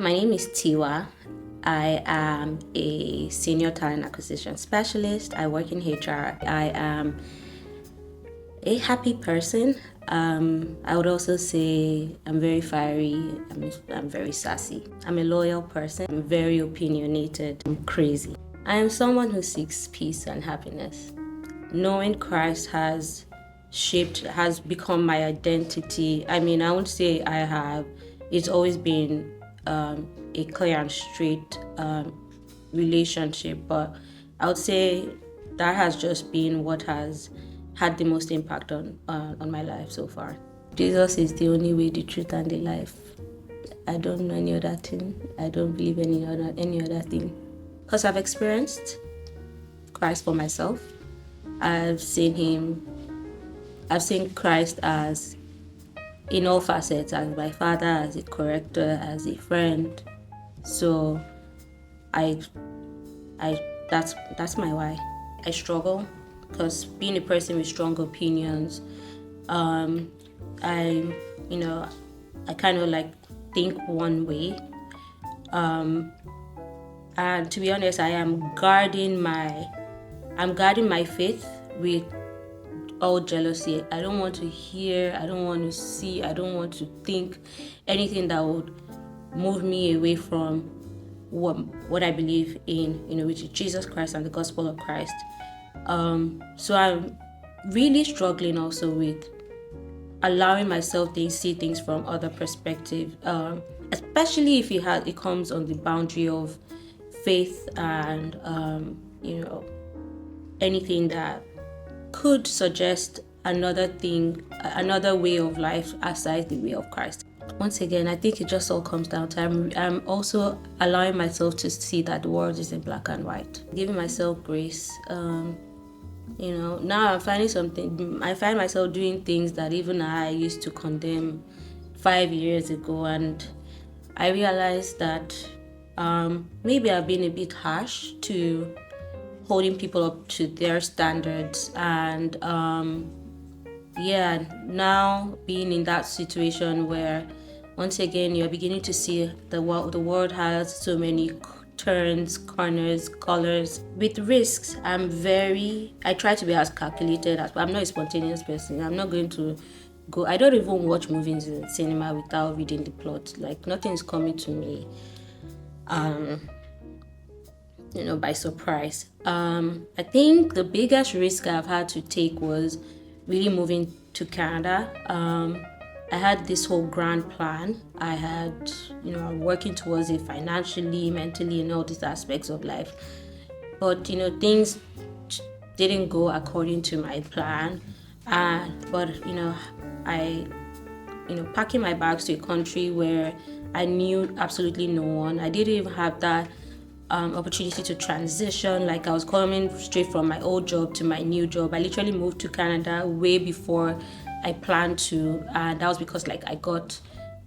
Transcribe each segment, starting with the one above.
My name is Tiwa. I am a senior talent acquisition specialist. I work in HR. I am a happy person. I would also say I'm very fiery. I'm very sassy. I'm a loyal person. I'm very opinionated. I'm crazy. I am someone who seeks peace and happiness. Knowing Christ has become my identity. I mean, I would say I have. It's always been a clear and straight relationship, but I would say that has just been what has had the most impact on my life so far. Jesus is the only way, the truth, and the life. I don't know any other thing. I don't believe any other thing, because I've experienced Christ for myself. I've seen him. I've seen Christ as in all facets, as my father, as a corrector, as a friend. So I that's my why. I struggle because being a person with strong opinions, I I kind of like think one way. And to be honest, I'm guarding my faith with all jealousy. I don't want to hear, I don't want to see, I don't want to think anything that would move me away from what I believe in, which is Jesus Christ and the gospel of Christ. So I'm really struggling also with allowing myself to see things from other perspective, especially if it comes on the boundary of faith and anything that could suggest another way of life aside the way of Christ. Once again, I think it just all comes down to I'm also allowing myself to see that the world is in black and white, giving myself grace. Now I find myself doing things that even I used to condemn 5 years ago, and I realized that maybe I've been a bit harsh to holding people up to their standards, and now being in that situation where once again you're beginning to see the world has so many turns, corners, colors. With risks, I try to be as calculated as, but I'm not a spontaneous person. I'm not going to go. I don't even watch movies in cinema without reading the plot. Like, nothing is coming to me by surprise. I think the biggest risk I've had to take was really moving to Canada. I had this whole grand plan. I'm working towards it financially, mentally, and all these aspects of life. But, things didn't go according to my plan. Packing my bags to a country where I knew absolutely no one. I didn't even have that opportunity to transition. Like, I was coming straight from my old job to my new job. I literally moved to Canada way before I planned to, and that was because I got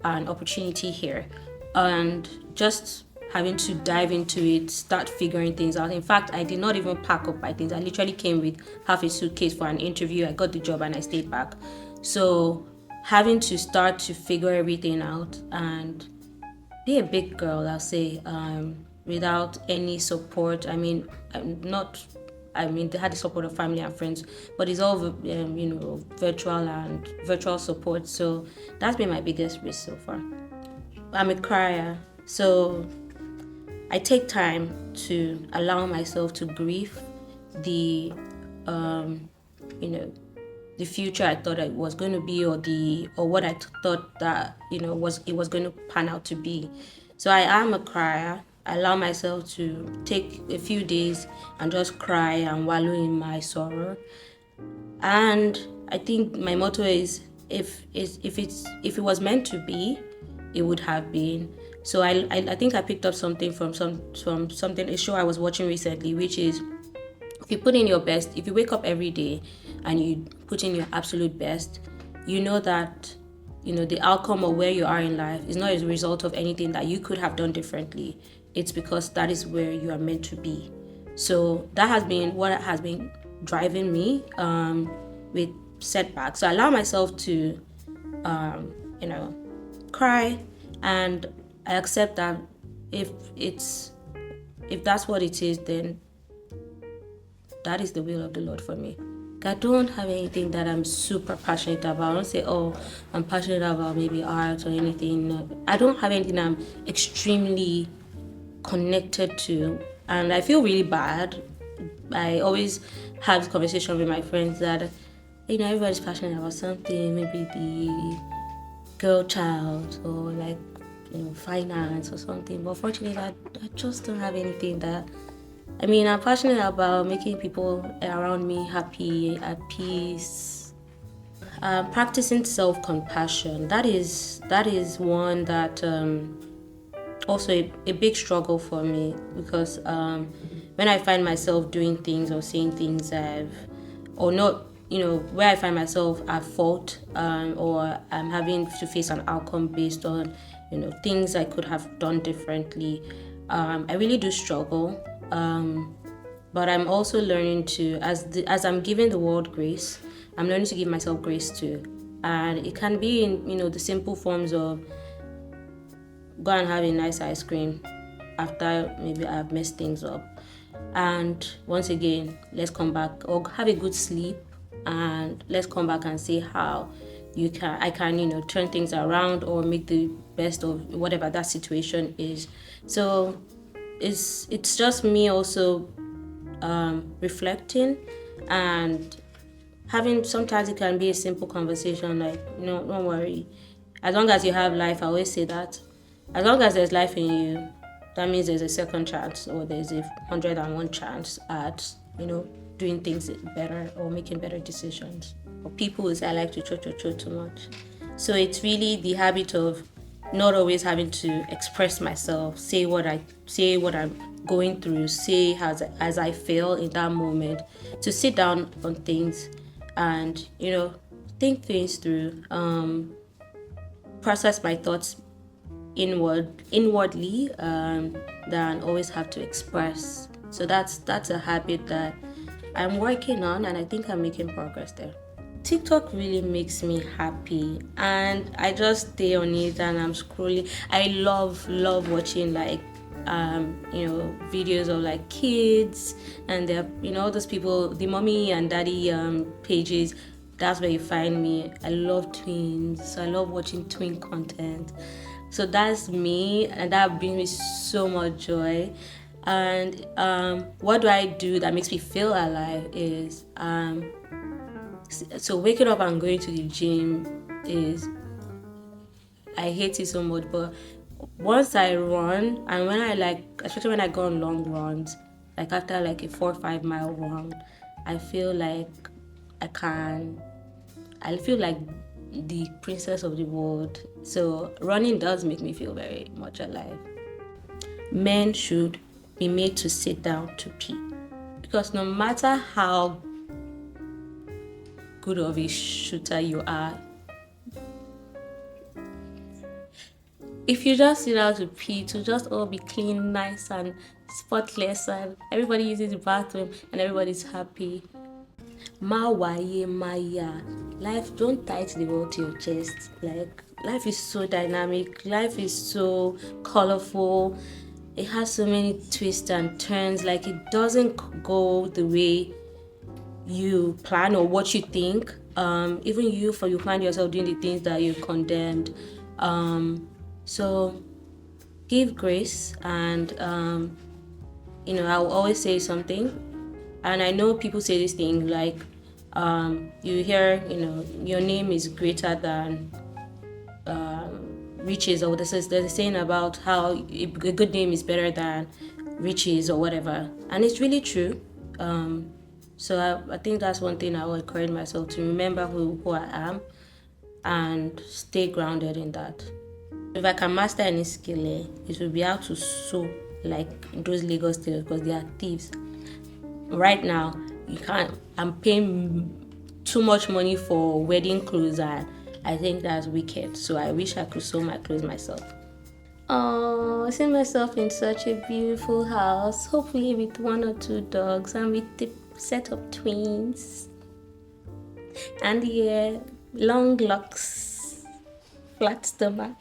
an opportunity here, and just having to dive into it, start figuring things out. In fact, I did not even pack up my things. I literally came with half a suitcase for an interview. I got the job and I stayed back. So having to start to figure everything out and be a big girl, I'll say, without any support. They had the support of family and friends, but it's all virtual support. So that's been my biggest risk so far. I'm a crier, so I take time to allow myself to grieve the the future I thought it was going to be, or what I thought that was going to pan out to be. So I am a crier. I allow myself to take a few days and just cry and wallow in my sorrow. And I think my motto is, if it was meant to be, it would have been. So I think I picked up something from something, a show I was watching recently, which is, if you put in your best, if you wake up every day and you put in your absolute best, you know that the outcome of where you are in life is not as a result of anything that you could have done differently. It's because that is where you are meant to be. So that has been what has been driving me with setbacks. So I allow myself to, cry, and I accept that if that's what it is, then that is the will of the Lord for me. I don't have anything that I'm super passionate about. I don't say, oh, I'm passionate about maybe art or anything. No. I don't have anything I'm extremely connected to. And I feel really bad. I always have this conversation with my friends that, everybody's passionate about something, maybe the girl child or like, finance or something. But fortunately, I just don't have anything that I'm passionate about making people around me happy, at peace. Practicing self-compassion. That is one that also a big struggle for me because when I find myself doing things or saying things or not, where I find myself at fault or I'm having to face an outcome based on, things I could have done differently. I really do struggle. But I'm also learning to, as I'm giving the world grace, I'm learning to give myself grace too. And it can be in, the simple forms of go and have a nice ice cream after maybe I've messed things up. And once again, let's come back or have a good sleep and let's come back and see how I can, turn things around or make the best of whatever that situation is. So it's just me also reflecting and having, sometimes it can be a simple conversation like, don't worry. As long as you have life, I always say that. As long as there's life in you, that means there's a second chance or there's a 101 chance at, doing things better or making better decisions. Or people will say I like to cho too much. So it's really the habit of not always having to express myself, say what I'm going through, say as I feel in that moment, to sit down on things and think things through, process my thoughts inwardly than always have to express. So that's a habit that I'm working on, and I think I'm making progress there. TikTok really makes me happy, and I just stay on it and I'm scrolling. I love watching like videos of like kids and they're all those people, the mommy and daddy pages. That's where you find me. I love twins, so I love watching twin content. So that's me, and that brings me so much joy. And what do I do that makes me feel alive is so waking up and going to the gym is, I hate it so much, but once I run, and when especially when I go on long runs, like after like a 4 or 5 mile run, I feel like I feel like the princess of the world. So running does make me feel very much alive. Men should be made to sit down to pee, because no matter how good of a shooter you are, if you just sit down to pee, to just all be clean, nice and spotless, and everybody uses the bathroom and everybody's happy. Mawaye Maya. Life, don't tie the world to your chest. Like, life is so dynamic, life is so colorful, it has so many twists and turns. Like, it doesn't go the way you plan or what you think. Even you find yourself doing the things that you condemned. So give grace, and I'll always say something. And I know people say this thing like, you hear, your name is greater than riches, or there's a saying about how a good name is better than riches or whatever, and it's really true. So I think that's one thing I will encourage myself to remember who I am and stay grounded in that. If I can master any skill, it will be how to sew like those Lagos tailors, because they are thieves. Right now, I'm paying too much money for wedding clothes, and I think that's wicked. So I wish I could sew my clothes myself. Oh, I see myself in such a beautiful house, hopefully with 1 or 2 dogs and with the set of twins. And long locks, flat stomach.